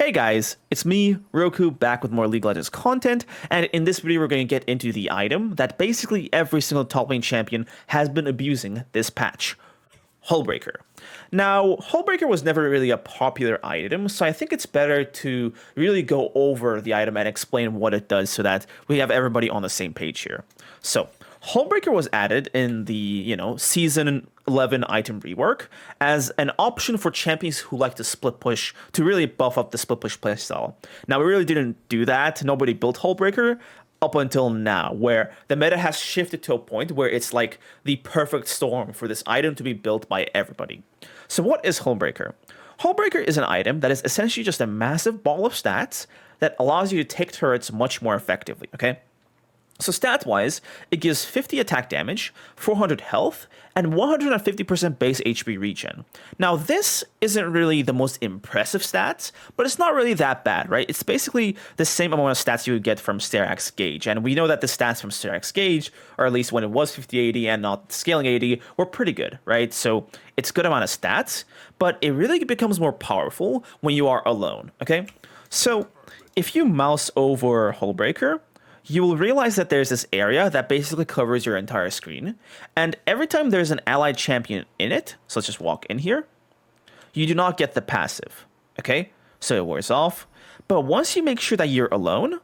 Hey guys, it's me, Rhoku, back with more League of Legends content, and in this video we're going to get into the item that basically every single top lane champion has been abusing this patch, Hullbreaker. Now, Hullbreaker was never really a popular item, so I think it's better to really go over the item and explain what it does so that we have everybody on the same page here. So, Hullbreaker was added in the, Season 11 item rework as an option for champions who like to split push to really buff up the split push playstyle. Now, we really didn't do that. Nobody built Hullbreaker up until now, where the meta has shifted to a point where it's like the perfect storm for this item to be built by everybody. So what is Hullbreaker? Hullbreaker is an item that is essentially just a massive ball of stats that allows you to take turrets much more effectively, okay? So stat-wise, it gives 50 attack damage, 400 health, and 150% base HP regen. Now, this isn't really the most impressive stats, but it's not really that bad, right? It's basically the same amount of stats you would get from Sterak's Gauge, and we know that the stats from Sterak's Gauge, or at least when it was 50-80 and not scaling 80, were pretty good, right? So it's a good amount of stats, but it really becomes more powerful when you are alone, okay? So if you mouse over Hullbreaker, you will realize that there's this area that basically covers your entire screen, and every time there's an allied champion in it, so let's just walk in here, you do not get the passive, okay? So it wears off, but once you make sure that you're alone,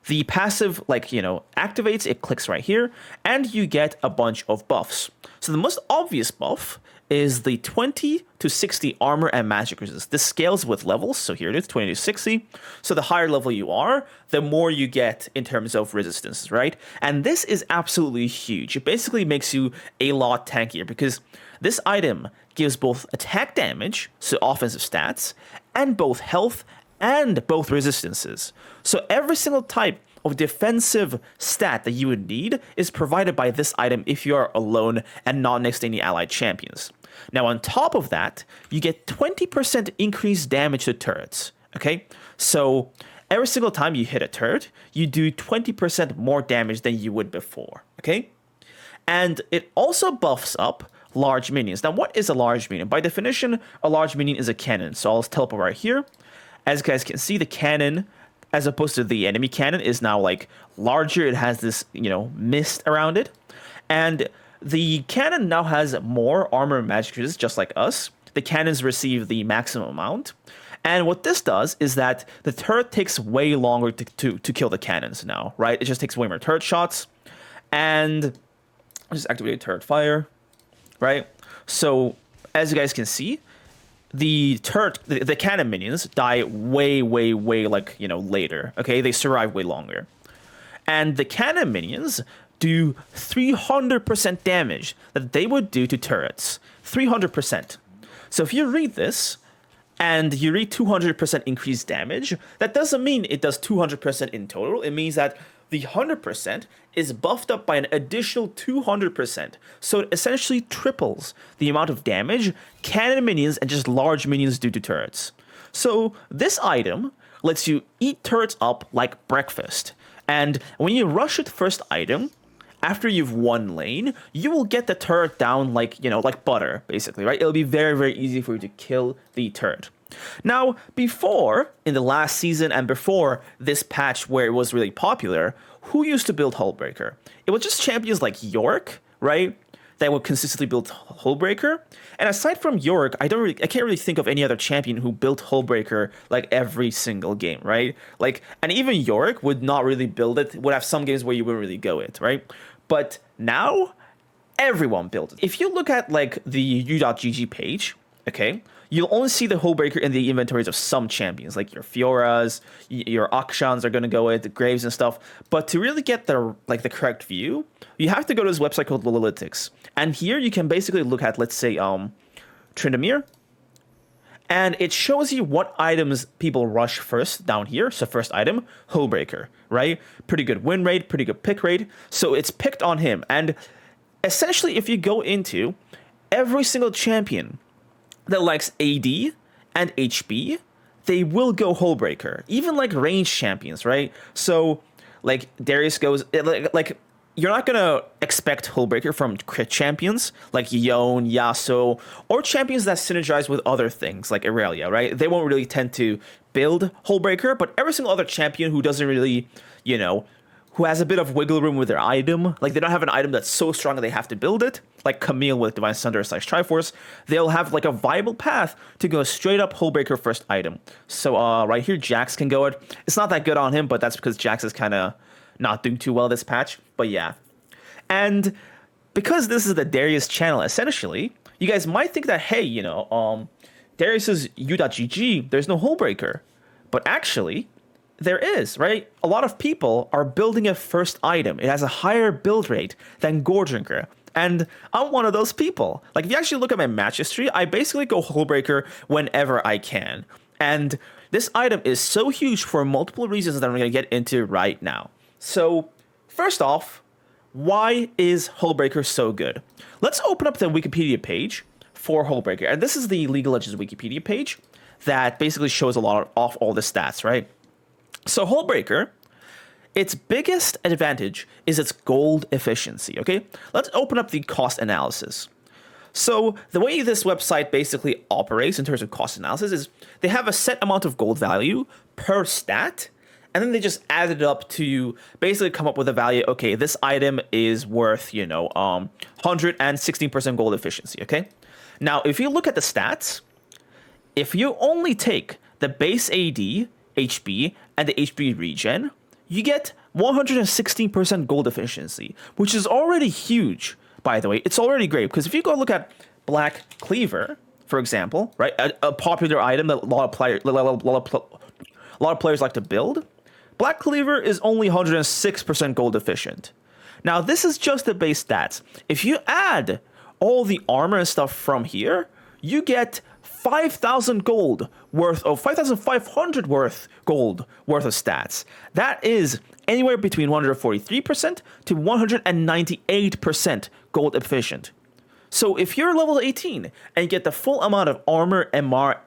the passive, activates, it clicks right here, and you get a bunch of buffs. So the most obvious buff is the 20 to 60 armor and magic resist. This scales with levels, so here it is, 20 to 60. So the higher level you are, the more you get in terms of resistance, right? And this is absolutely huge. It basically makes you a lot tankier because this item gives both attack damage, so offensive stats, and both health and both resistances. So every single type of defensive stat that you would need is provided by this item if you are alone and not next to any allied champions. Now, on top of that, you get 20% increased damage to turrets, okay? So every single time you hit a turret, you do 20% more damage than you would before, okay? And it also buffs up large minions. Now, what is a large minion? By definition, a large minion is a cannon. So I'll teleport right here. As you guys can see, the cannon, as opposed to the enemy cannon, is now larger. It has this, mist around it. And the cannon now has more armor and magic resist, just like us. The cannons receive the maximum amount. And what this does is that the turret takes way longer to kill the cannons now, right? It just takes way more turret shots. And I'll just activate turret fire, right? So as you guys can see, the cannon minions die way later, okay? They survive way longer. And the cannon minions do 300% damage that they would do to turrets. 300%. So if you read this, and you read 200% increased damage, that doesn't mean it does 200% in total. It means that the 100% is buffed up by an additional 200%. So it essentially triples the amount of damage cannon minions and just large minions do to turrets. So this item lets you eat turrets up like breakfast. And when you rush it first item, after you've won lane, you will get the turret down like butter, basically, right? It'll be very, very easy for you to kill the turret. Now, before, in the last season and before this patch where it was really popular, who used to build Hullbreaker? It was just champions like York, right? That would consistently build Hullbreaker. And aside from York, I can't really think of any other champion who built Hullbreaker every single game, right? And even York would not really build it, would have some games where you wouldn't really go it, right? But now, everyone builds it. If you look at the u.gg page, okay, you'll only see the Hullbreaker in the inventories of some champions, like your Fioras, your Akshans are going to go it, the Graves and stuff. But to really get the correct view, you have to go to this website called mobalytics. And here you can basically look at, let's say, tryndamere. And it shows you what items people rush first down here. So first item, Hullbreaker, right? Pretty good win rate, pretty good pick rate. So it's picked on him. And essentially, if you go into every single champion that likes AD and HP, they will go Hullbreaker. Even range champions, right? So darius goes you're not gonna expect Hullbreaker from crit champions like Sion, Yasuo, or champions that synergize with other things like Irelia, right? They won't really tend to build Hullbreaker, but every single other champion who doesn't really, you know, who has a bit of wiggle room with their item, like they don't have an item that's so strong that they have to build it, like Camille with Divine Sunder / Triforce, they'll have like a viable path to go straight up Hullbreaker first item. So right here, Jax can go it. It's not that good on him, but that's because Jax is kind of not doing too well this patch. But yeah. And because this is the Darius channel, essentially, you guys might think that, hey, you know, Darius is u.gg, there's no Hullbreaker. But actually, there is, right? A lot of people are building a first item. It has a higher build rate than Goredrinker. And I'm one of those people. Like, if you actually look at my match history, I basically go Hullbreaker whenever I can. And this item is so huge for multiple reasons that I'm going to get into right now. So, first off, why is Hullbreaker so good? Let's open up the Wikipedia page for Hullbreaker. And this is the League of Legends Wikipedia page that basically shows a lot of all the stats, right? So Hullbreaker, its biggest advantage is its gold efficiency, okay? Let's open up the cost analysis. So the way this website basically operates in terms of cost analysis is they have a set amount of gold value per stat, and then they just add it up to basically come up with a value, okay, this item is worth, you know, 116% gold efficiency, okay? Now, if you look at the stats, if you only take the base AD, HP, and the HP regen, you get 116% gold efficiency, which is already huge, by the way. It's already great, because if you go look at Black Cleaver, for example, right, a popular item that a lot of players like to build, Black Cleaver is only 106% gold efficient. Now, this is just the base stats. If you add all the armor and stuff from here, you get 5,000 gold worth of 5,500 worth gold worth of stats. That is anywhere between 143% to 198% gold efficient. So if you're level 18 and you get the full amount of armor, MR,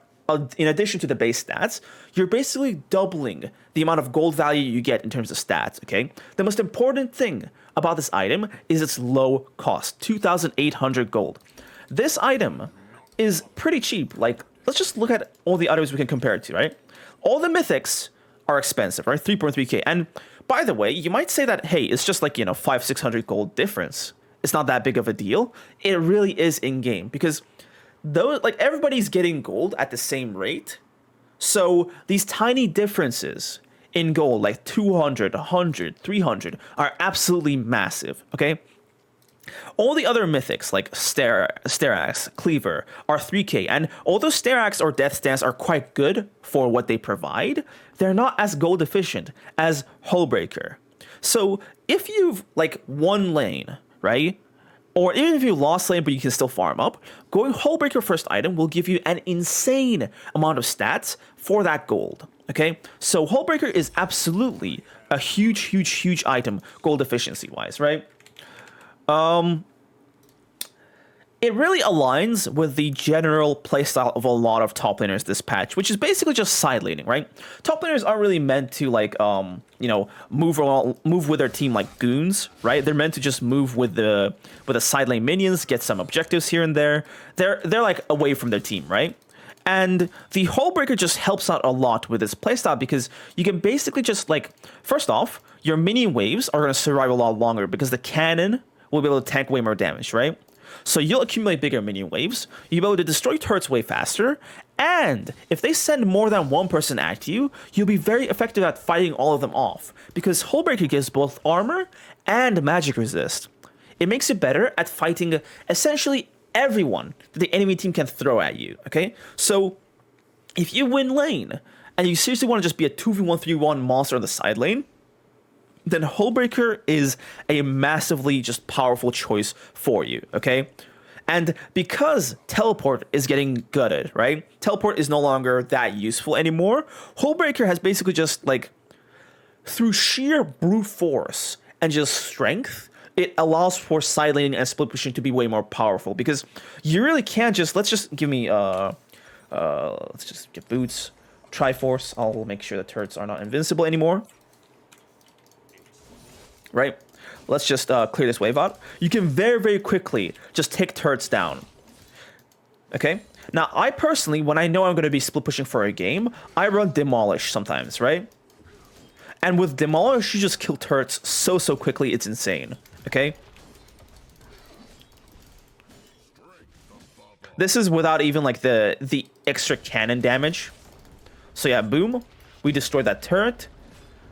in addition to the base stats, you're basically doubling the amount of gold value you get in terms of stats, okay? The most important thing about this item is its low cost, 2,800 gold. This item is pretty cheap. Like, let's just look at all the items we can compare it to, right? All the mythics are expensive, right? 3.3k. And by the way, you might say that, hey, it's just like, you know, 500-600 gold difference. It's not that big of a deal. It really is in game because those, like, everybody's getting gold at the same rate. So these tiny differences in gold, like 200, 100, 300, are absolutely massive, okay? All the other mythics like Sterax, Cleaver are 3k, and although Sterax or Death Stance are quite good for what they provide, they're not as gold efficient as Hullbreaker. So if you've like one lane, right, or even if you lost lane but you can still farm up, going Hullbreaker first item will give you an insane amount of stats for that gold, okay? So Hullbreaker is absolutely a huge item gold efficiency wise, right? It really aligns with the general playstyle of a lot of top laners this patch, which is basically just side laning, right? Top laners aren't really meant to like, you know, move with their team like goons, right? They're meant to just move with the side lane minions, get some objectives here and there. They're like away from their team, right? And the Hullbreaker just helps out a lot with this playstyle because you can basically just like, first off, your minion waves are going to survive a lot longer because the cannon will be able to tank way more damage, right? So you'll accumulate bigger minion waves, you'll be able to destroy turrets way faster, and if they send more than one person at you, you'll be very effective at fighting all of them off, because Hullbreaker gives both armor and magic resist. It makes you better at fighting essentially everyone that the enemy team can throw at you, okay? So if you win lane, and you seriously want to just be a 2v1-3v1 monster on the side lane, then Hullbreaker is a massively just powerful choice for you, okay? And because teleport is getting gutted, right? Teleport is no longer that useful anymore. Hullbreaker has basically just like, through sheer brute force and just strength, it allows for side laning and split pushing to be way more powerful because you really can't just, let's just give me, let's just get boots, triforce. I'll make sure the turrets are not invincible anymore. Right? Let's just clear this wave out. You can very, very quickly just take turrets down. Okay? Now, I personally, when I know I'm going to be split pushing for a game, I run Demolish sometimes, right? And with Demolish, you just kill turrets so quickly, it's insane. Okay? This is without even, like, the extra cannon damage. So yeah, boom. We destroyed that turret.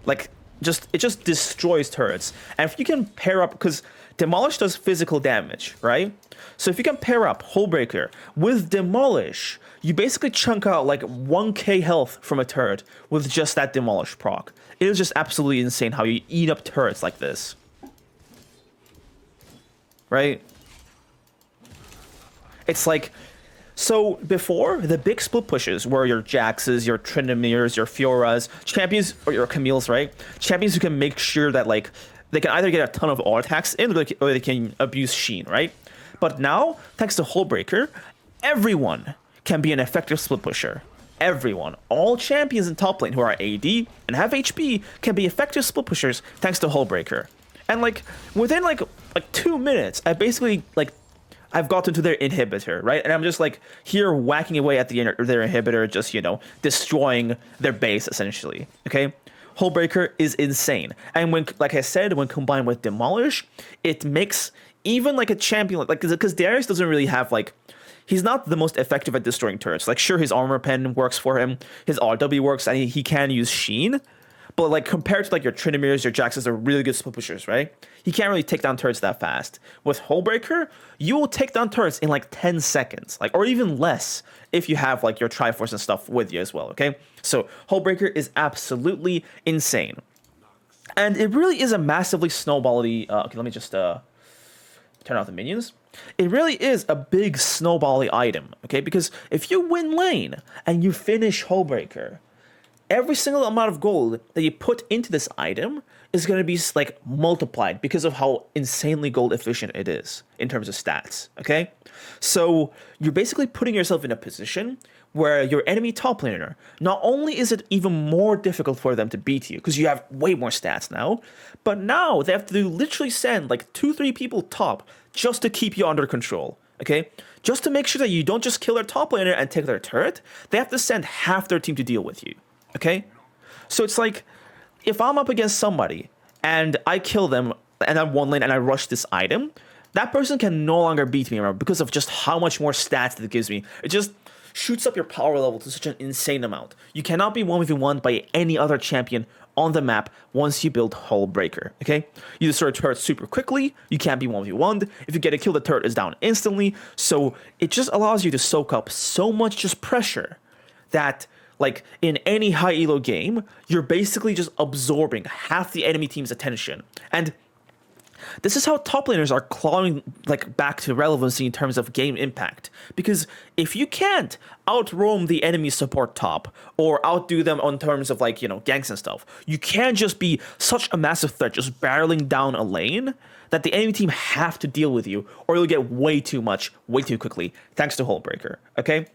Like, it just destroys turrets. And if you can pair up, because Demolish does physical damage, right? So if you can pair up Hullbreaker with Demolish, you basically chunk out like 1k health from a turret with just that Demolish proc. It is just absolutely insane how you eat up turrets like this. Right? It's like, so before, the big split pushes were your Jaxes, your Tryndameres, your Fioras, champions, or your Camille's, right? Champions who can make sure that, like, they can either get a ton of auto attacks in, or they can abuse Sheen, right? But now, thanks to Hullbreaker, everyone can be an effective split pusher. Everyone. All champions in top lane who are AD and have HP can be effective split pushers thanks to Hullbreaker. And, like, within, like 2 minutes, I basically, like, I've gotten to their inhibitor, right? And I'm just, like, here whacking away at their inhibitor, just, you know, destroying their base, essentially, okay? Hullbreaker is insane. And when, like I said, when combined with Demolish, it makes even, like, a champion, like, because Darius doesn't really have, like, he's not the most effective at destroying turrets. Like, sure, his armor pen works for him, his RW works, and he can use Sheen. But, like, compared to, like, your Trindameres, your Jaxes are really good split pushers, right? He can't really take down turrets that fast. With Hullbreaker, you will take down turrets in, like, 10 seconds. Like, or even less if you have, like, your triforce and stuff with you as well, okay? So, Hullbreaker is absolutely insane. And it really is a massively snowbally... okay, let me just turn off the minions. It really is a big snowbally item, okay? Because if you win lane and you finish Hullbreaker, every single amount of gold that you put into this item is going to be, like, multiplied because of how insanely gold efficient it is in terms of stats, okay? So you're basically putting yourself in a position where your enemy top laner, not only is it even more difficult for them to beat you because you have way more stats now, but now they have to literally send like 2-3 people top just to keep you under control, okay? Just to make sure that you don't just kill their top laner and take their turret, they have to send half their team to deal with you. Okay? So it's like, if I'm up against somebody and I kill them and I'm one lane and I rush this item, that person can no longer beat me because of just how much more stats that it gives me. It just shoots up your power level to such an insane amount. You cannot be 1v1 by any other champion on the map once you build Hullbreaker, okay? You destroy a turret super quickly, you can't be 1v1'd. If you get a kill, the turret is down instantly. So it just allows you to soak up so much just pressure that, like, in any high elo game, you're basically just absorbing half the enemy team's attention. And this is how top laners are clawing, like, back to relevancy in terms of game impact. Because if you can't outroam the enemy support top or outdo them on terms of, like, you know, ganks and stuff, you can't just be such a massive threat just barreling down a lane that the enemy team have to deal with you, or you'll get way too much, way too quickly, thanks to Hullbreaker, okay?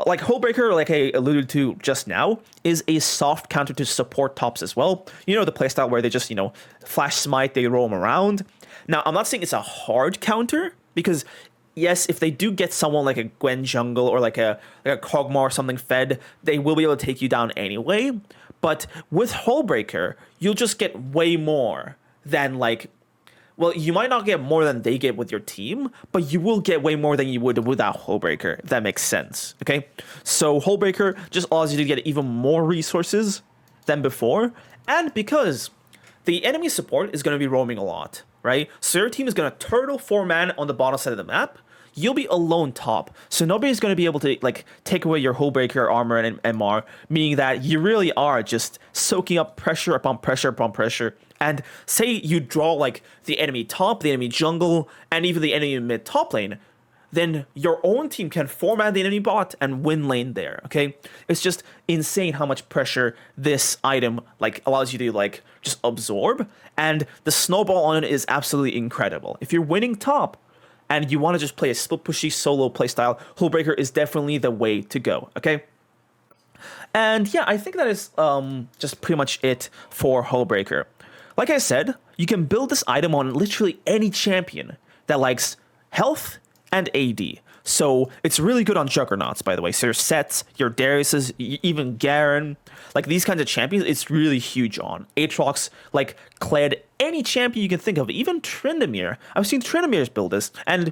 Like, Hullbreaker, like I alluded to just now, is a soft counter to support tops as well. You know, the playstyle where they just, you know, flash smite, they roam around. Now, I'm not saying it's a hard counter, because, yes, if they do get someone like a Gwen jungle or like a Kog'Maw or something fed, they will be able to take you down anyway. But with Hullbreaker, you'll just get way more than, like, well, you might not get more than they get with your team, but you will get way more than you would without Hullbreaker, if that makes sense, okay? So Hullbreaker just allows you to get even more resources than before, and because the enemy support is going to be roaming a lot, right? So your team is going to turtle 4-man on the bottom side of the map. You'll be alone top, so nobody's going to be able to, like, take away your Hullbreaker armor and MR, meaning that you really are just soaking up pressure upon pressure upon pressure. And say you draw, like, the enemy top, the enemy jungle, and even the enemy mid top lane, then your own team can 4-man the enemy bot and win lane there, okay? It's just insane how much pressure this item, like, allows you to, like, just absorb, and the snowball on it is absolutely incredible. If you're winning top and you want to just play a split pushy solo playstyle, Hullbreaker is definitely the way to go, okay? And yeah, I think that is just pretty much it for Hullbreaker. Like I said, you can build this item on literally any champion that likes health and AD. So it's really good on juggernauts, by the way. So your setts, your dariuses, even Garen, like these kinds of champions, it's really huge on. Aatrox, like Kled, any champion you can think of, even Tryndamere. I've seen Tryndamere's build this, and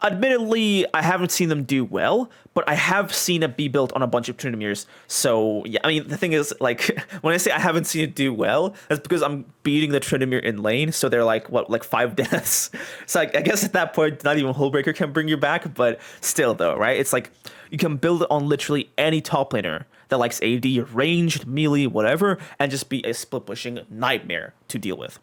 admittedly, I haven't seen them do well, but I have seen it be built on a bunch of Tryndameres. So, yeah, I mean, the thing is, like, when I say I haven't seen it do well, that's because I'm beating the Tryndamere in lane, so they're like, what, like 5 deaths? So, I guess at that point, not even Hullbreaker can bring you back, but still, though, right? It's like, you can build it on literally any top laner that likes AD, ranged, melee, whatever, and just be a split-pushing nightmare to deal with.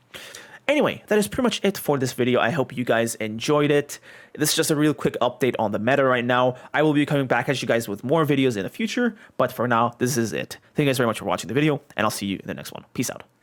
Anyway, that is pretty much it for this video. I hope you guys enjoyed it. This is just a real quick update on the meta right now. I will be coming back at you guys with more videos in the future, but for now, this is it. Thank you guys very much for watching the video, and I'll see you in the next one. Peace out.